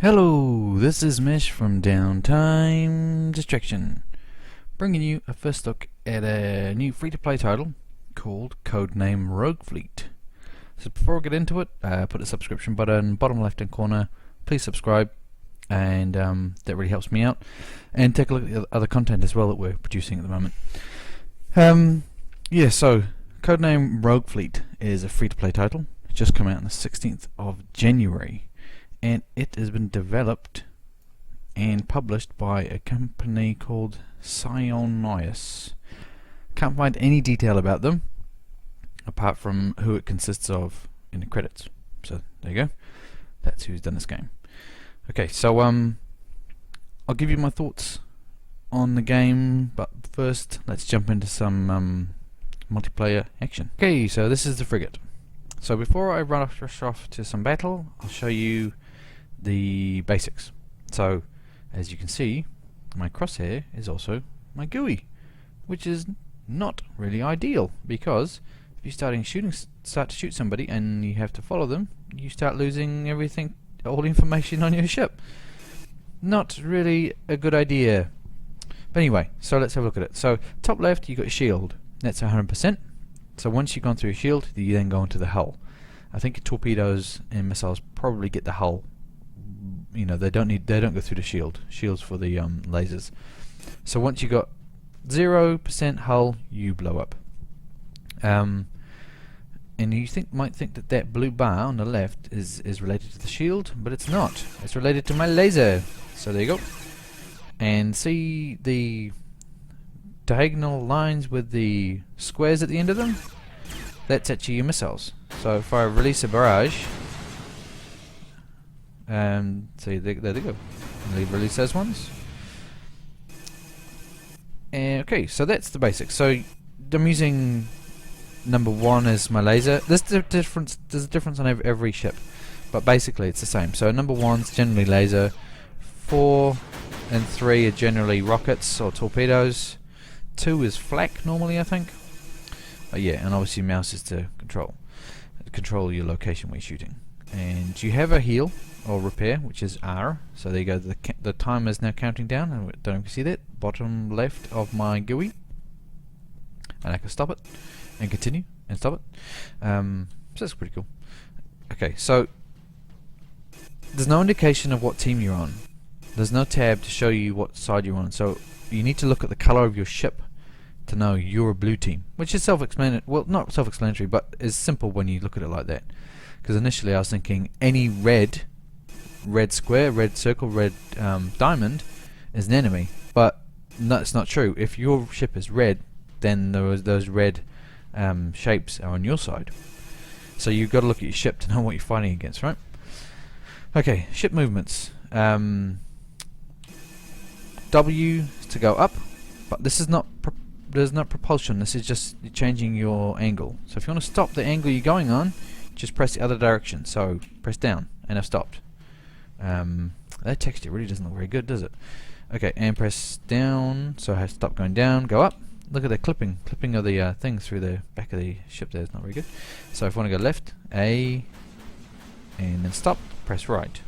Hello, this is Mish from Downtime Distraction, bringing you a first look at a new free-to-play title called Codename Rogue Fleet. So before I get into it, put the subscription button bottom left-hand corner. Please subscribe, and that really helps me out. And take a look at the other content as well that we're producing at the moment. So Codename Rogue Fleet is a free-to-play title. It's just come out on the 16th of January. And it has been developed and published by a company called Psionios. Can't find any detail about them apart from who it consists of in the credits. So there you go. That's who's done this game. Okay, so I'll give you my thoughts on the game, but first let's jump into some multiplayer action. Okay, so this is the frigate. So before I rush off to some battle, I'll show you the basics. So as you can see, my crosshair is also my GUI, which is not really ideal, because if you start to shoot somebody and you have to follow them, you start losing everything, all the information on your ship. Not really a good idea. But anyway, so let's have a look at it. So top left, you got shield. That's 100%. So once you've gone through your shield, you then go into the hull. I think torpedoes and missiles probably get the hull. You know, they don't go through the shield. Shield's for the lasers. So once you got 0% hull, you blow up. And you might think that blue bar on the left is related to the shield, but it's not. It's related to my laser. So there you go. And see the diagonal lines with the squares at the end of them? That's actually your missiles. So if I release a barrage, see, there they go. Release those ones. And okay, so that's the basics. So I'm using number 1 as my laser. There's a difference on every ship, but basically it's the same. So number 1's generally laser. 4 and 3 are generally rockets or torpedoes. 2 is flak normally, I think. Yeah, and obviously mouse is to control your location where you're shooting. And you have a heal or repair, which is R. So there you go. The timer is now counting down. I don't know if you can see that. Bottom left of my GUI, and I can stop it and continue and stop it. So that's pretty cool. Okay, so there's no indication of what team you're on. There's no tab to show you what side you're on. So you need to look at the color of your ship to know you're a blue team, which is self-explanatory. Well, not self-explanatory, but is simple when you look at it like that. Because initially I was thinking any red square, red circle, red diamond is an enemy, but no, it's not true. If your ship is red, then those red shapes are on your side. So you've got to look at your ship to know what you're fighting against, right? Okay, ship movements. W is to go up, but this is not there's not propulsion. This is just changing your angle. So if you want to stop the angle you're going on, just press the other direction. So press down, and I've stopped. That texture really doesn't look very good, does it? Okay, and press down, so I have to stop going down, go up. Look at the clipping of the thing through the back of the ship there. It's not very good. So if I want to go left, A, and then stop, press right.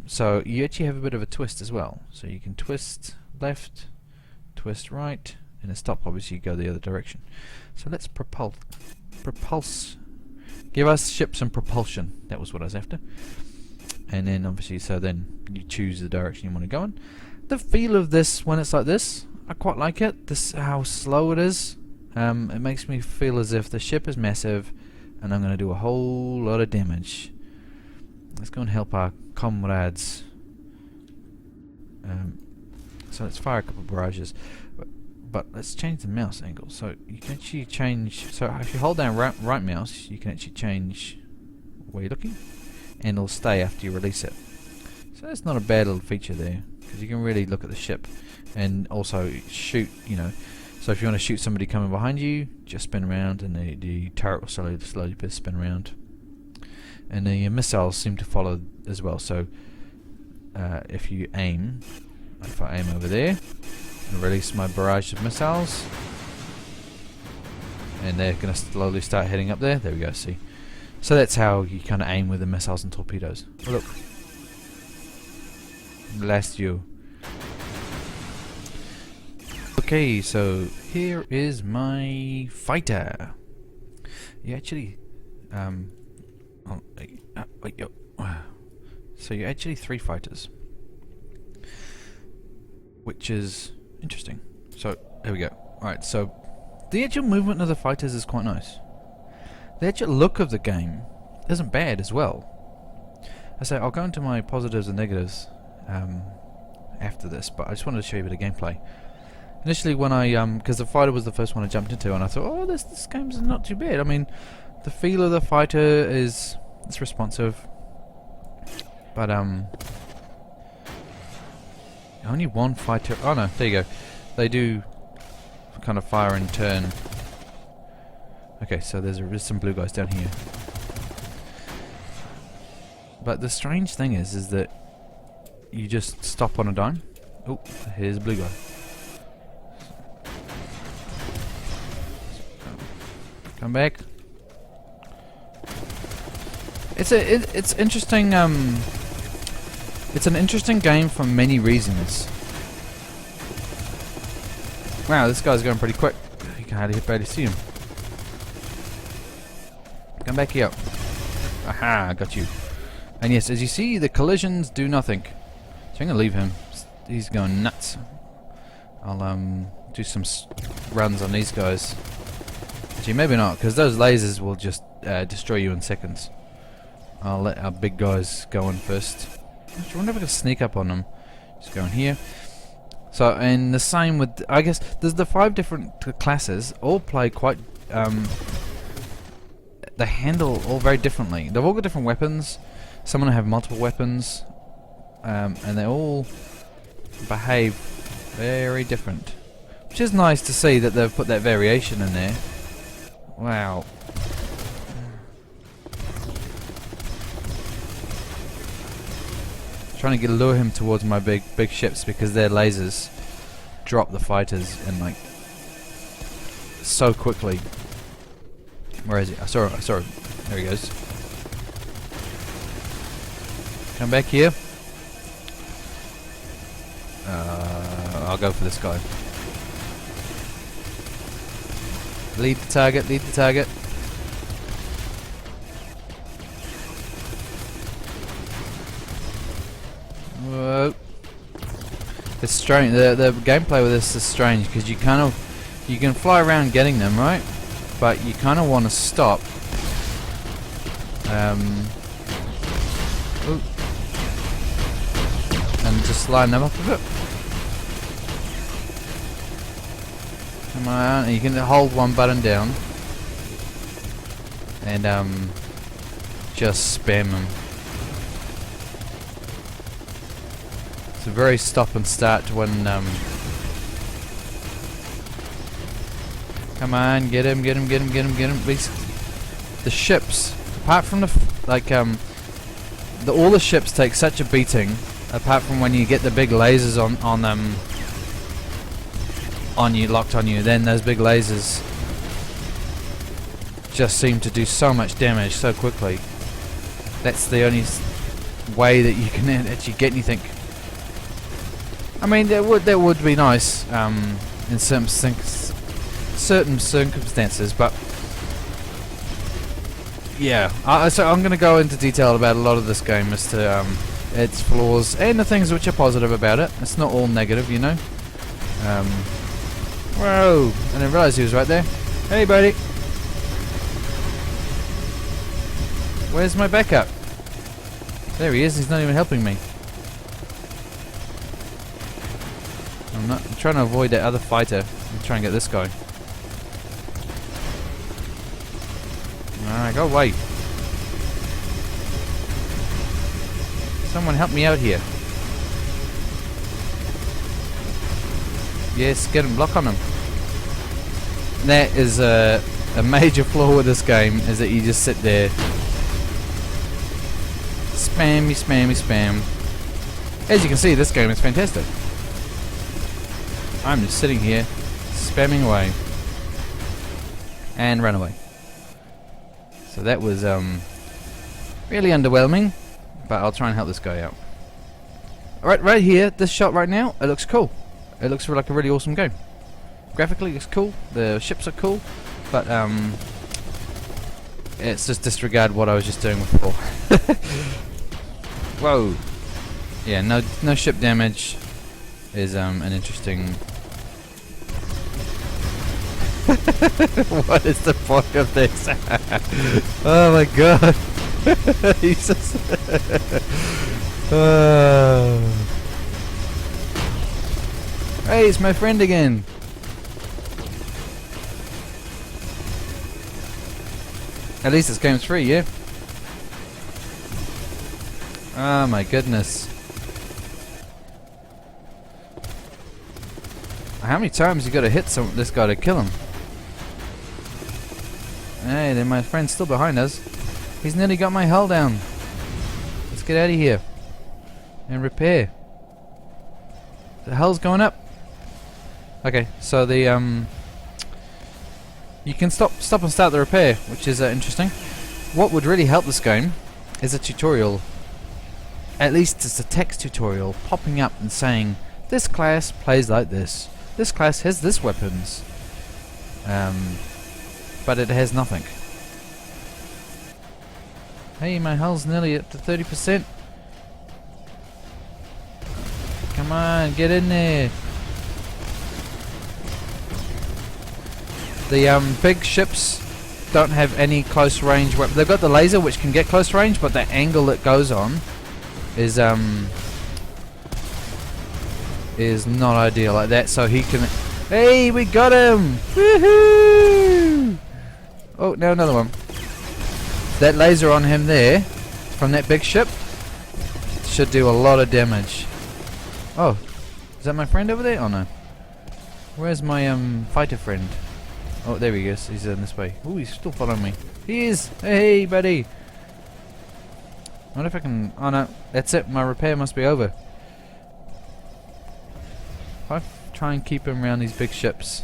So you actually have a bit of a twist as well. So you can twist left, twist right, and then stop. Obviously you go the other direction. So let's propulse. Give us ship some propulsion. That was what I was after. And then obviously, so then you choose the direction you want to go in. The feel of this when it's like this, I quite like it. This how slow it is. It makes me feel as if the ship is massive, and I'm going to do a whole lot of damage. Let's go and help our comrades. So let's fire a couple of barrages. But let's change the mouse angle. So you can actually change. So if you hold down right mouse, you can actually change where you're looking, and it'll stay after you release it. So that's not a bad little feature there, because you can really look at the ship and also shoot. You know, so if you want to shoot somebody coming behind you, just spin around, and the turret will slowly spin around. And the missiles seem to follow as well. So if you aim, if I aim over there and release my barrage of missiles, and they're going to slowly start heading up there. There we go, see. So that's how you kind of aim with the missiles and torpedoes. Oh, look. Bless you. Okay, so here is my fighter. You actually, so you're actually 3 fighters, which is interesting. So here we go. Alright, so the actual movement of the fighters is quite nice. The actual look of the game isn't bad as well. I say I'll go into my positives and negatives after this, but I just wanted to show you a bit of gameplay. Initially, when I because the fighter was the first one I jumped into, and I thought, oh, this game's not too bad. I mean, the feel of the fighter it's responsive, but only one fighter. Oh no, there you go. They do kind of fire in turn. Okay, so there's some blue guys down here. But the strange thing is that you just stop on a dime. Oh, here's a blue guy. Come back. It's interesting. It's an interesting game for many reasons. Wow, this guy's going pretty quick. You can hardly barely see him. Come back here. Aha, got you. And yes, as you see, the collisions do nothing. So I'm gonna leave him. He's going nuts. I'll do some runs on these guys. Actually, maybe not, because those lasers will just destroy you in seconds. I'll let our big guys go in first. Actually, I wonder if I can sneak up on them. Just go in here. So, and the same with, I guess, there's the 5 different classes. All play quite, they handle all very differently. They've all got different weapons. Some of them have multiple weapons. And they all behave very different. Which is nice to see that they've put that variation in there. Wow. Trying to lure him towards my big ships because their lasers drop the fighters in like so quickly. Where is he? I saw him. There he goes. Come back here. I'll go for this guy. Lead the target, lead the target. Whoa. It's strange. The gameplay with this is strange because you can fly around getting them, right? But you kind of want to stop. And just line them up a bit. Come on, and you can hold one button down and just spam them. It's a very stop and start when come on, get him. The ships, apart from the all the ships take such a beating, apart from when you get the big lasers locked on you, then those big lasers just seem to do so much damage so quickly. That's the only way that you can actually get anything. I mean, that would be nice in certain circumstances, but yeah. So I'm going to go into detail about a lot of this game as to its flaws and the things which are positive about it. It's not all negative, you know. Whoa! I didn't realise he was right there. Hey, buddy. Where's my backup? There he is. He's not even helping me. I'm trying to avoid that other fighter and try and get this guy. Alright, go away. Someone help me out here. Yes, get him, block on him. That is a major flaw with this game, is that you just sit there. Spam. As you can see, this game is fantastic. I'm just sitting here, spamming away. And run away. So that was really underwhelming, but I'll try and help this guy out. right here, this shot right now, it looks cool. It looks like a really awesome game. Graphically, it's cool. The ships are cool, but it's just disregard what I was just doing before. Whoa. Yeah, no ship damage is an interesting. What is the point of this? Oh my god. He's just Hey, it's my friend again. At least this game's free, yeah? Oh my goodness. How many times you gotta hit this guy to kill him? Hey, then my friend's still behind us. He's nearly got my hull down. Let's get out of here. And repair. The hull's going up. Okay, so the you can stop and start the repair, which is interesting. What would really help this game is a tutorial. At least it's a text tutorial popping up and saying, this class plays like this. This class has this weapons. But it has nothing. Hey, my hull's nearly up to 30%. Come on, get in there. The big ships don't have any close range weapons. They've got the laser which can get close range, but the angle it goes on is not ideal like that. So he can. Hey, we got him! Woohoo! Oh, now another one. That laser on him there, from that big ship, should do a lot of damage. Oh, is that my friend over there? Oh no. Where's my fighter friend? Oh, there he is. He's in this way. Oh, he's still following me. He is. Hey, buddy. I wonder if I can. Oh no, that's it. My repair must be over. If I try and keep him around these big ships,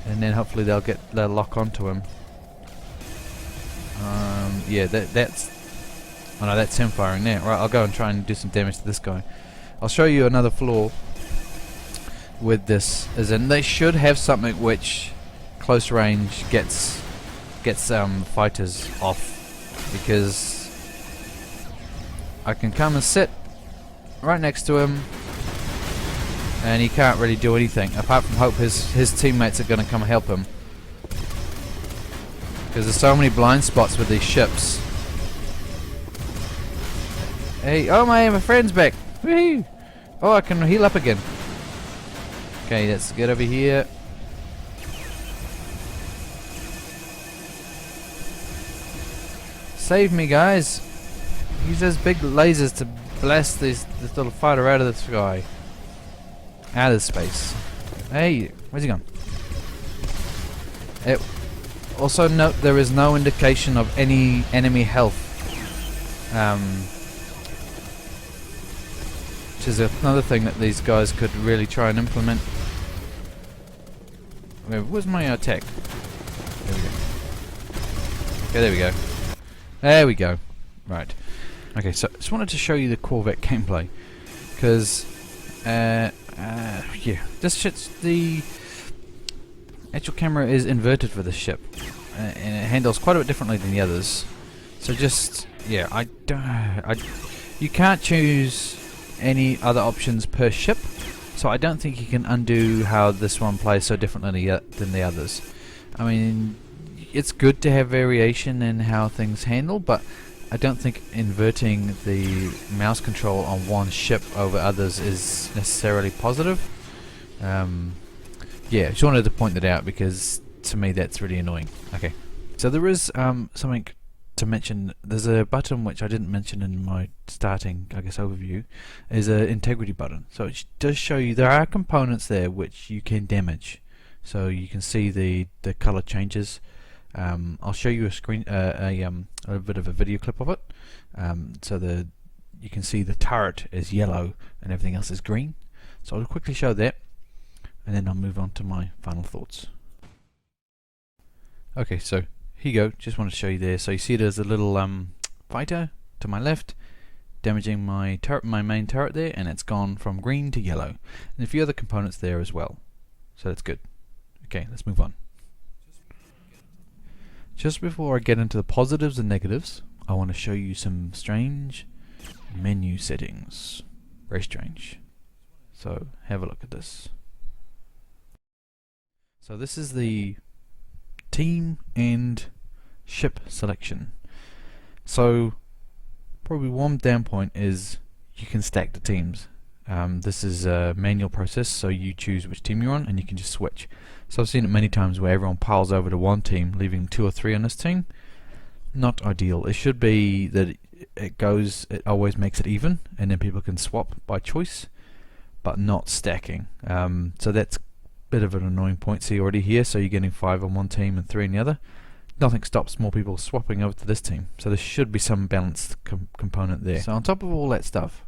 and then hopefully they'll lock onto him. Yeah, that's. Oh no, that's him firing there. Right, I'll go and try and do some damage to this guy. I'll show you another flaw with this, as in they should have something which close range gets fighters off, because I can come and sit right next to him and he can't really do anything apart from hope his teammates are going to come and help him, because there's so many blind spots with these ships. Hey, oh my friend's back. Woohoo! Oh, I can heal up again. Okay, let's get over here. Save me, guys. Use those big lasers to blast this little fighter out of the sky. Out of space. Hey, where's he gone? Also note there is no indication of any enemy health. Which is another thing that these guys could really try and implement. Where's my attack? There we go. Okay, there we go. There we go. Right. Okay, so just wanted to show you the Corvette gameplay, because yeah, this shit's the actual camera is inverted for this ship, and it handles quite a bit differently than the others. So just yeah, you can't choose any other options per ship, so I don't think you can undo how this one plays so differently than the others. I mean, it's good to have variation in how things handle, but I don't think inverting the mouse control on one ship over others is necessarily positive. Yeah, just wanted to point that out because to me that's really annoying. Okay, so there is something to mention. There's a button which I didn't mention in my starting, I guess, overview, is an integrity button. So it does show you there are components there which you can damage. So you can see the color changes. I'll show you a bit of a video clip of it. So you can see the turret is yellow and everything else is green. So I'll quickly show that, and then I'll move on to my final thoughts. Okay, so here you go. Just wanted to show you there. So you see there's a little fighter to my left, damaging my main turret there, and it's gone from green to yellow, and a few other components there as well. So that's good. Okay, let's move on. Just before I get into the positives and negatives, I want to show you some strange menu settings. Very strange. So have a look at this. So this is the team and ship selection. So probably one down point is you can stack the teams. This is a manual process, so you choose which team you're on and you can just switch. So I've seen it many times where everyone piles over to one team, leaving 2 or 3 on this team. Not ideal. It should be that it always makes it even, and then people can swap by choice, but not stacking. So that's a bit of an annoying point. See already here, so you're getting 5 on one team and 3 on the other. Nothing stops more people swapping over to this team, so there should be some balanced component there. So on top of all that stuff,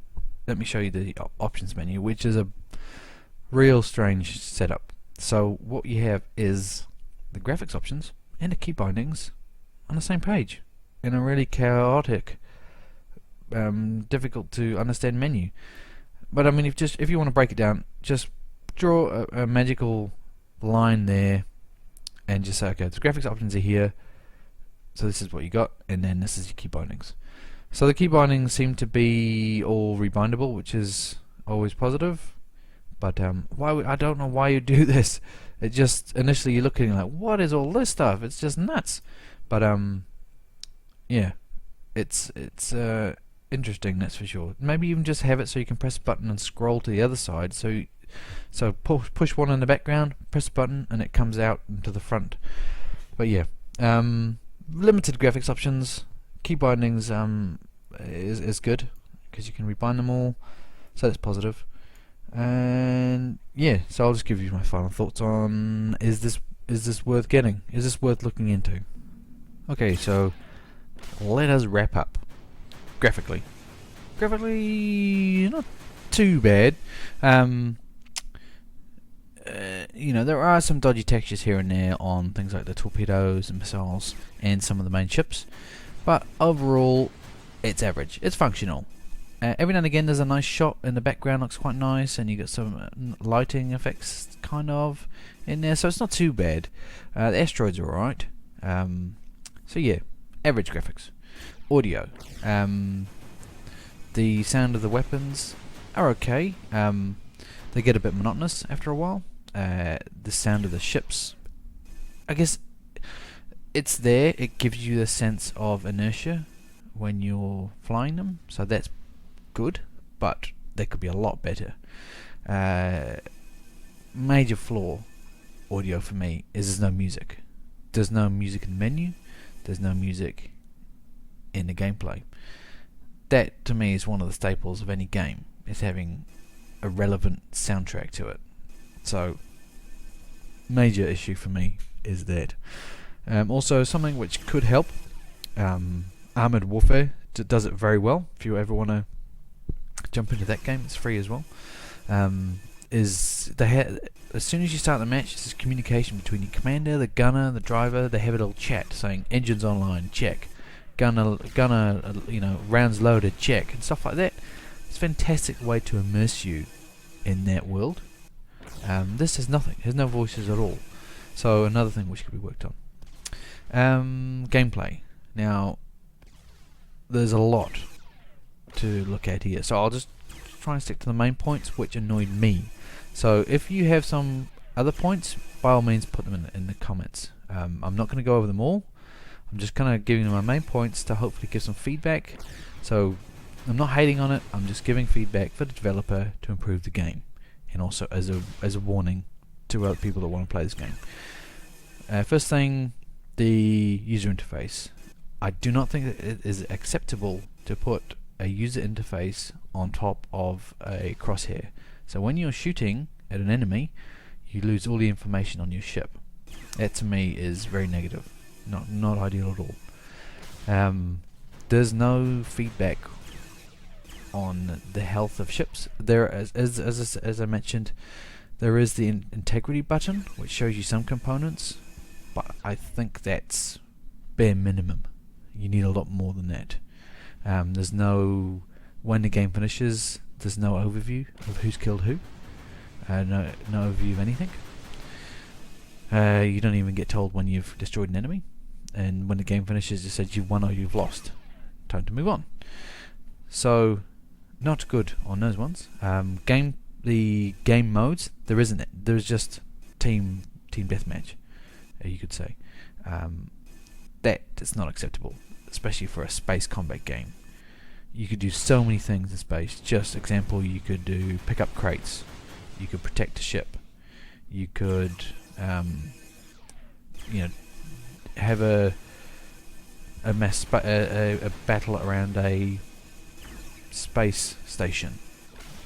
let me show you the options menu, which is a real strange setup. So what you have is the graphics options and the key bindings on the same page in a really chaotic, difficult to understand menu. But I mean, if you want to break it down, just draw a magical line there and just say, okay, the graphics options are here, so this is what you got, and then this is your key bindings. So the key bindings seem to be all rebindable, which is always positive. But I don't know why you do this. It just, initially you're looking like, what is all this stuff? It's just nuts. But yeah, it's interesting, that's for sure. Maybe even just have it so you can press a button and scroll to the other side. So push one in the background, press a button, and it comes out into the front. But yeah, limited graphics options. Key bindings is good because you can rebind them all, so that's positive. And yeah, so I'll just give you my final thoughts on is this worth getting? Is this worth looking into? Okay, so let us wrap up. Graphically, not too bad. You know, there are some dodgy textures here and there on things like the torpedoes and missiles and some of the main ships, but overall it's average. It's functional. Every now and again there's a nice shot in the background, looks quite nice, and you get some lighting effects kind of in there, so it's not too bad. The asteroids are alright. So yeah, average graphics. Audio. The sound of the weapons are okay. They get a bit monotonous after a while. The sound of the ships, I guess it's there, it gives you a sense of inertia when you're flying them, so that's good, but they could be a lot better. Major flaw audio for me is there's no music. There's no music in the menu, there's no music in the gameplay. That to me is one of the staples of any game, is having a relevant soundtrack to it. So major issue for me is that. Also something which could help, Armored Warfare does it very well. If you ever want to jump into that game, it's free as well. Is as soon as you start the match, there's communication between your commander, the gunner, the driver. They have a little chat saying engines online, check, gunner, you know, rounds loaded, check, and stuff like that. It's a fantastic way to immerse you in that world. This has nothing, has no voices at all. So another thing which could be worked on. Gameplay. Now, there's a lot to look at here, so I'll just try and stick to the main points which annoyed me. So if you have some other points, by all means put them in the comments. I'm not going to go over them all. I'm just kind of giving them my main points to hopefully give some feedback. So I'm not hating on it, I'm just giving feedback for the developer to improve the game, and also as a warning to other people that want to play this game. First thing, the user interface. I do not think that it is acceptable to put a user interface on top of a crosshair. So when you're shooting at an enemy, you lose all the information on your ship. That to me is very negative, not ideal at all. There's no feedback on the health of ships. There, as I mentioned, there is the integrity button which shows you some components, but I think that's bare minimum. You need a lot more than that. There's no when the game finishes, there's no overview of who's killed who. No overview of anything. You don't even get told when you've destroyed an enemy. And when the game finishes, it says you've won or you've lost. Time to move on. So, not good on those ones. The game modes, there isn't it. There's just team deathmatch, you could say. That is not acceptable, especially for a space combat game. You could do so many things in space. Just example, you could do pick up crates. You could protect a ship. You could, have a battle around a space station.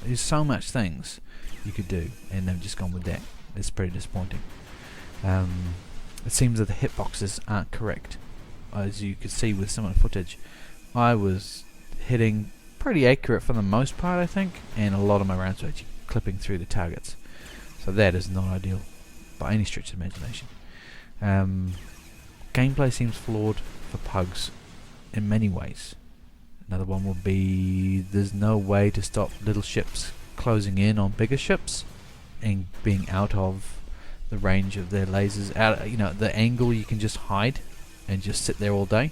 There's so much things you could do, and they've just gone with that. It's pretty disappointing. It seems that the hitboxes aren't correct. As you could see with some of the footage, I was hitting pretty accurate for the most part, I think, and a lot of my rounds were actually clipping through the targets. So that is not ideal by any stretch of the imagination. Gameplay seems flawed for pugs in many ways. Another one would be there's no way to stop little ships closing in on bigger ships and being out of the range of their lasers. The angle you can just hide and just sit there all day.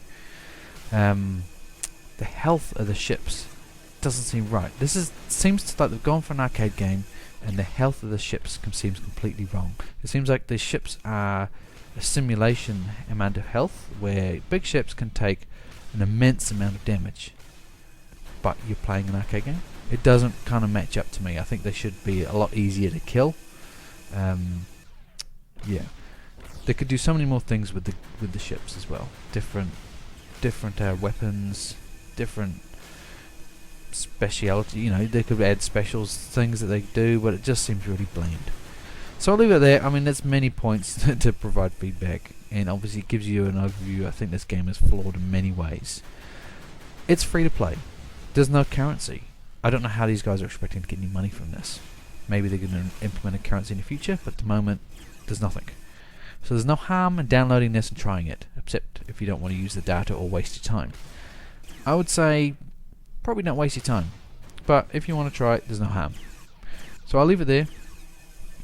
The health of the ships doesn't seem right. Seems like they've gone for an arcade game, and the health of the ships seems completely wrong. It seems like the ships are a simulation amount of health, where big ships can take an immense amount of damage, but you're playing an arcade game. It doesn't kind of match up to me. I think they should be a lot easier to kill. They could do so many more things with the ships as well. Different weapons, different speciality. They could add specials, things that they do, but it just seems really bland. So I'll leave it there. I mean, there's many points to provide feedback, and obviously it gives you an overview. I think this game is flawed in many ways. It's free to play. There's no currency. I don't know how these guys are expecting to get any money from this. Maybe they're going to implement a currency in the future, but at the moment, there's nothing. So there's no harm in downloading this and trying it, except if you don't want to use the data or waste your time. I would say probably don't waste your time, but if you want to try it, there's no harm. So I'll leave it there.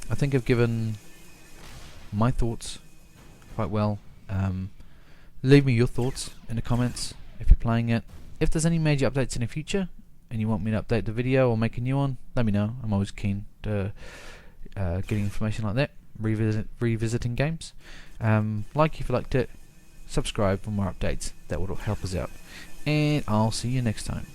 I think I've given my thoughts quite well. Leave me your thoughts in the comments if you're playing it. If there's any major updates in the future and you want me to update the video or make a new one, let me know. I'm always keen to getting information like that, revisiting games. Like if you liked it, subscribe for more updates. That would help us out. And I'll see you next time.